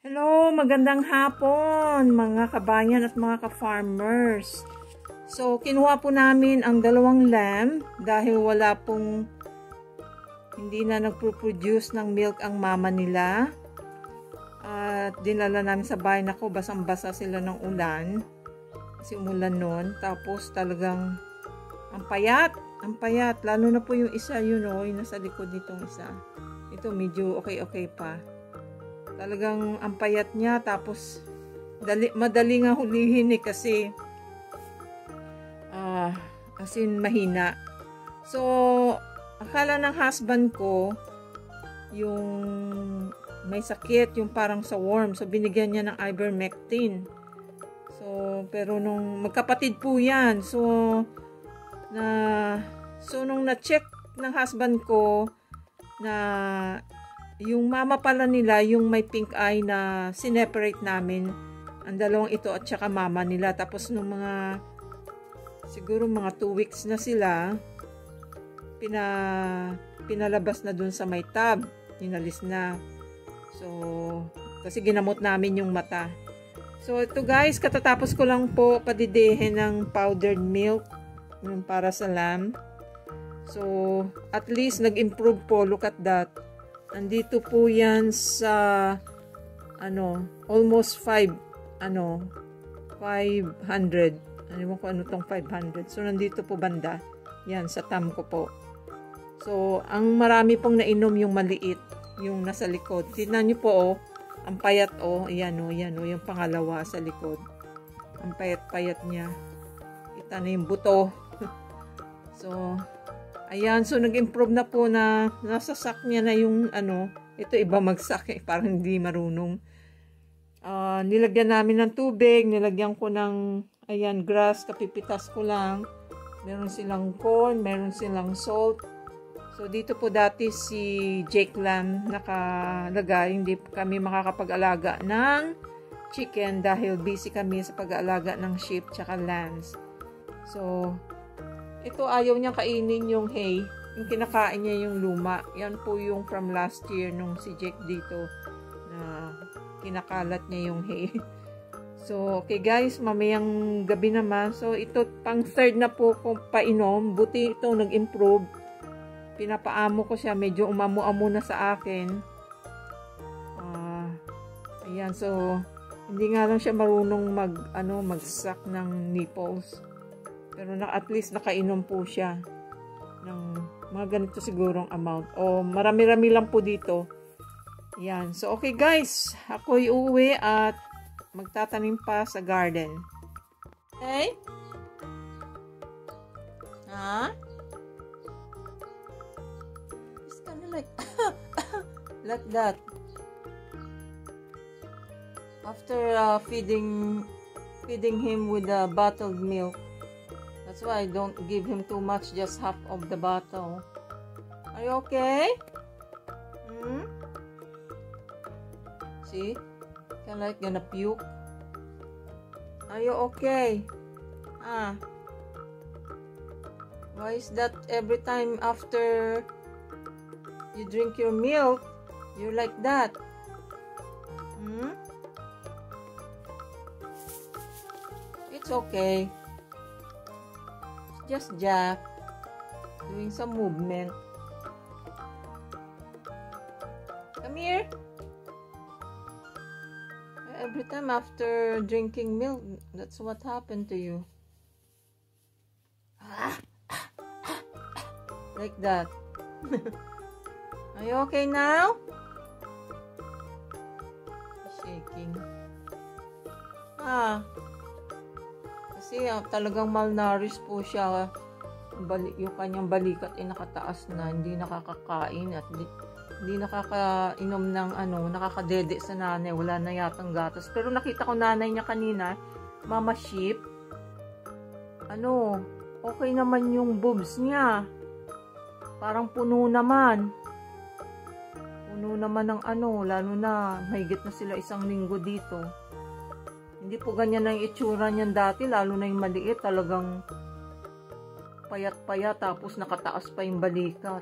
Hello, magandang hapon mga kabayan at mga ka-farmers. So, kinuha po namin ang dalawang lamb dahil hindi na nagpo-produce ng milk ang mama nila. At dinala namin sa bahay. Nako, basang-basa sila ng ulan. Kasi umulan nun. Tapos talagang ang payat. Lalo na po yung isa, yung nasa likod nitong isa. Ito medyo okay pa. Talagang ang payat niya, tapos madali nga hulihin kasi as in mahina. So, akala ng husband ko yung may sakit, yung parang sa worm. So, binigyan niya ng ivermectin. So, pero nung magkapatid po yan. So, nung na-check ng husband ko na yung mama pala nila, yung may pink eye na sineparate namin, ang dalawang ito at saka mama nila. Tapos nung siguro mga 2 weeks na sila, pinalabas na dun sa may tub, inalis na. So, kasi ginamot namin yung mata. So, ito guys, katatapos ko lang po padidehin ng powdered milk para sa lamb. So, at least nag-improve po. Look at that. Andito po yan sa almost 500. Ano ko tong 500. So, nandito po banda. Yan, sa thumb ko po. So, ang marami pong nainom yung maliit. Yung nasa likod. Tignan nyo po, ang payat, Ayan, yung pangalawa sa likod. Ang payat-payat niya. Kita na yung buto. So, ayan, so nag-improve na po na nasasak niya na yung ito iba magsak parang hindi marunong. Nilagyan namin ng tubig, nilagyan ko ng, ayan, grass, kapipitas ko lang. Meron silang corn, meron silang salt. So, dito po dati si Jake Lamb nakalagay, hindi kami makakapag-alaga ng chicken dahil busy kami sa pag-aalaga ng sheep tsaka lambs. So, ito ayaw niya kainin yung hay. Yung kinakain niya yung luma. Yan po yung from last year nung si Jake dito na kinakalat niya yung hay. So, okay guys, mamayang gabi naman. So, ito pang third na po kung painom. Buti ito nag-improve. Pinapaamo ko siya. Medyo umamo-amo na sa akin. Ayan, so hindi nga lang siya marunong mag-suck ng nipples. Pero at least nakainom po siya ng mga ganito sigurong amount. O marami-rami lang po dito. Yan. So, okay guys. Ako'y uuwi at magtatanim pa sa garden. Okay? It's kind of like like that. After feeding him with the bottled milk. That's why I don't give him too much, just half of the bottle. Are you okay? See? Kinda like gonna puke. Are you okay? Why is that every time after you drink your milk, you're like that? It's okay. Just Jack doing some movement. Come here. Every time after drinking milk, that's what happened to you. Like that. Are you okay now? Shaking. Kasi talagang malnourished po siya. Yung kanyang balikat ay nakataas na, hindi nakakakain at hindi nakakainom ng nakakadede sa nanay, wala na yatang gatas. Pero nakita ko nanay niya kanina, mama sheep, okay naman yung boobs niya. Parang puno naman ng lalo na mahigit na sila 1 linggo dito. Hindi po ganyan ang itsura niyan dati, lalo na yung maliit, talagang payat-payat, tapos nakataas pa yung balikat.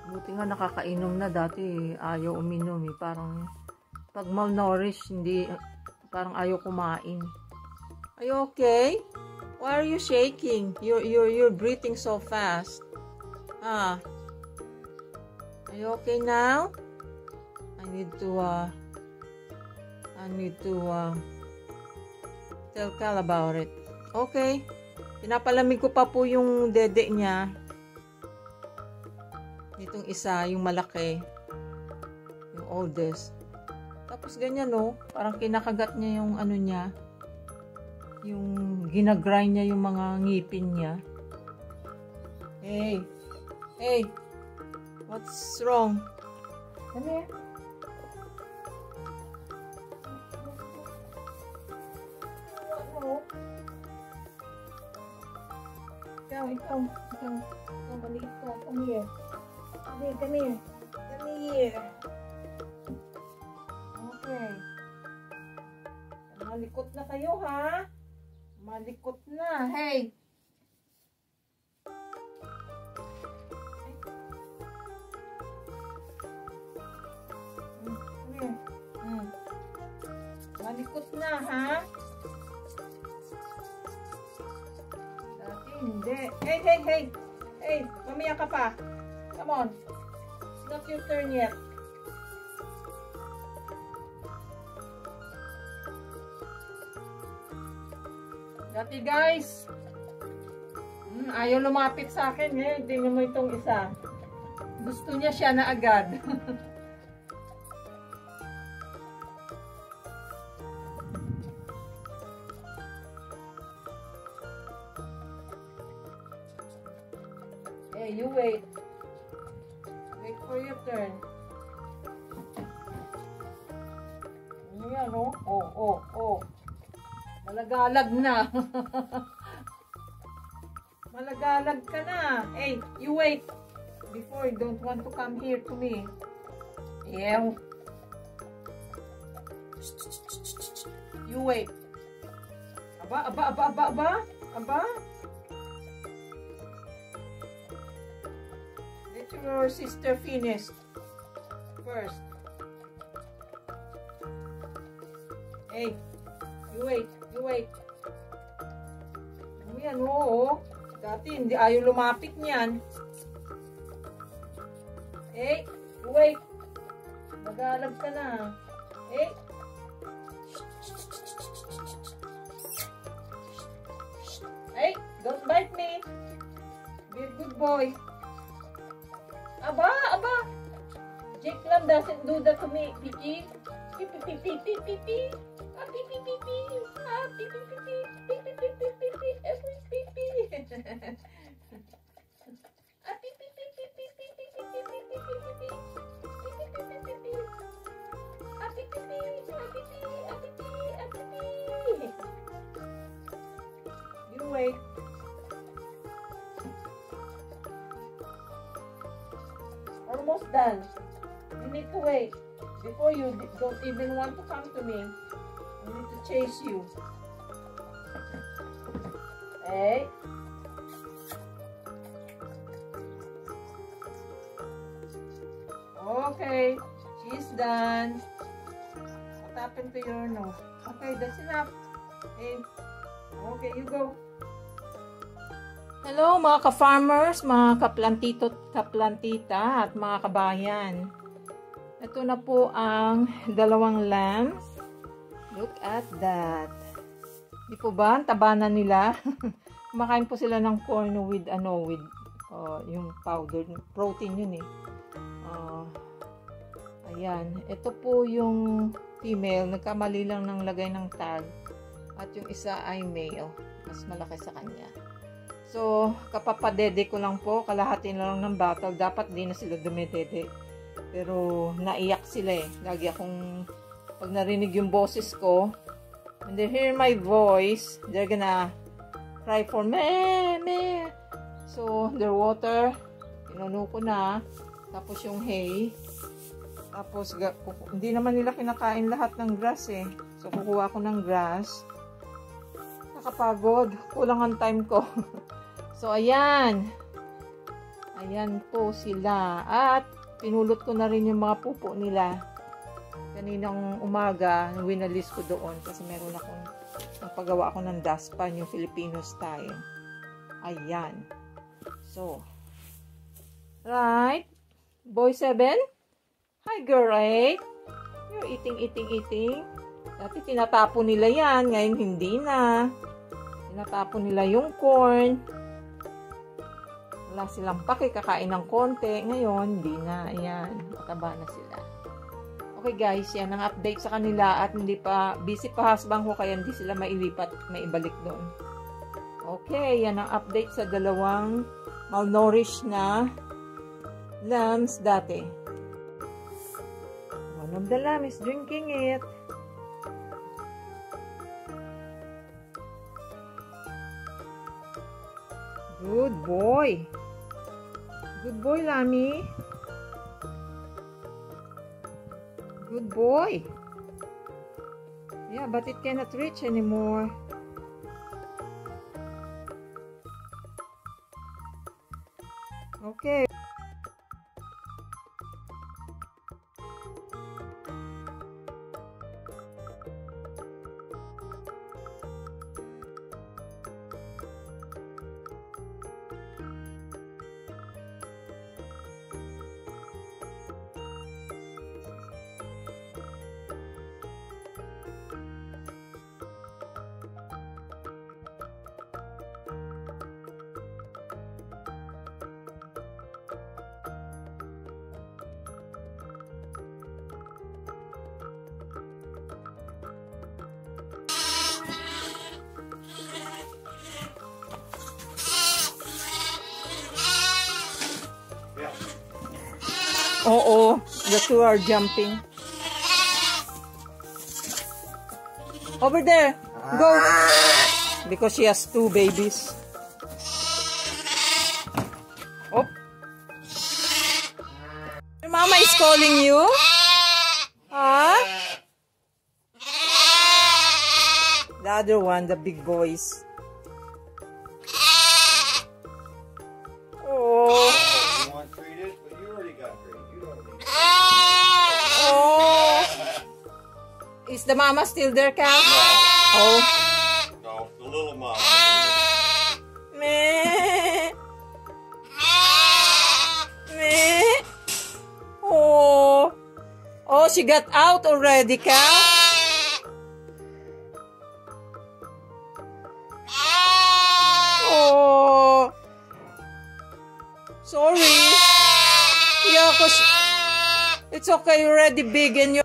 Buti nga nakakainom na, dati ayaw uminom eh. Parang pag malnourished, hindi, parang ayaw kumain. Are you okay? Why are you shaking? You're breathing so fast. Ah. Are you okay now? I need to tell Cal about it. Okay. Pinapalamig ko pa po yung dede niya. Itong isa, yung malaki. Yung oldest. Tapos ganyan, no? Parang kinakagat niya yung ano niya. Yung ginagrind niya yung mga ngipin niya. Hey. Hey. What's wrong? Come here. Ikaw, maliit ka. Come here. Come here. Come here. Okay. Malikot na kayo, ha? Malikot na. Hey! Come here. Malikot na, ha? Hindi. Hey, hey, hey. Hey, mamaya ka pa. Come on. It's not your turn yet. Dati guys, ayaw lumapit sa akin eh. Tingnan mo itong isa. Gusto niya siya na agad. Hey, you wait. Wait for your turn. Ano yan, oh? Oh. Malagalag na. Malagalag ka na. Hey, you wait. Before, you don't want to come here to me. Yeah. You wait. Aba. Let your sister finish first. Hey, you wait. Ano yan, oo. Dati, hindi ayaw lumapit niyan. Hey, you wait. Magalag ka na. Hey. Hey, don't bite me. Be a good boy. Aba. Jake Lam doesn't do that to me, Pichi. Pipi. You wait. Almost done. You need to wait. Before you don't even want to come to me. I need to chase you. Hey. Okay. She's done. What happened to your nose? Okay, that's enough. Hey. Okay, you go. Hello mga ka-farmers, mga kaplantita at mga kabayan. Ito na po ang dalawang lambs. Look at that. Di po ba? Ang taba na nila. Kumakain po sila ng corn with yung powder. Protein yun eh. Ayan. Ito po yung female. Nagkamali lang ng lagay ng tag. At yung isa ay male. Mas malaki sa kanya. So, kapapadede ko lang po. Kalahati na lang ng bottle. Dapat di na sila dumedede. Pero naiyak sila eh. Lagi akong pag narinig yung boses ko, when they hear my voice, they're gonna cry for me. So, their water, pinuno ko na. Tapos yung hay. Tapos, hindi naman nila kinakain lahat ng grass eh. So, kukuha ko ng grass. Nakapagod. Kulang ang time ko. So, ayan. Ayan po sila. At pinulot ko na rin yung mga pupo nila. Kaninang umaga, winalis ko doon kasi meron akong napagawa ako ng dustpan, yung Filipino style. Ayan. So, right. Boy 7. Hi, girl 8. You're eating. Dati tinatapon nila yan. Ngayon hindi na. Tinatapon nila yung corn. Wala silang pake. Kakain ng konti. Ngayon, hindi na. Ayan. Mataba na sila. Okay guys, yan ang update sa kanila at hindi pa, busy pa husband ko kaya hindi sila mailipat, maibalik doon. Okay, yan ang update sa dalawang malnourished na lambs dati. One of the lamb is drinking it. Good boy. Good boy, Lammy. Good boy. Yeah, but it cannot reach anymore. Okay. Oo, the two are jumping. Over there. Go. Because she has two babies. Oh. Your mama is calling you? Huh? The other one, the big boys. Oh. You want treated? But you already got treated. You don't need it. Oh. Is the mama still there, Cal? No. Oh. No, the little mom. Meh. Meh. Oh. Oh, she got out already, Cal. Oh. Sorry. Yeah, 'cause it's okay, you're already big and you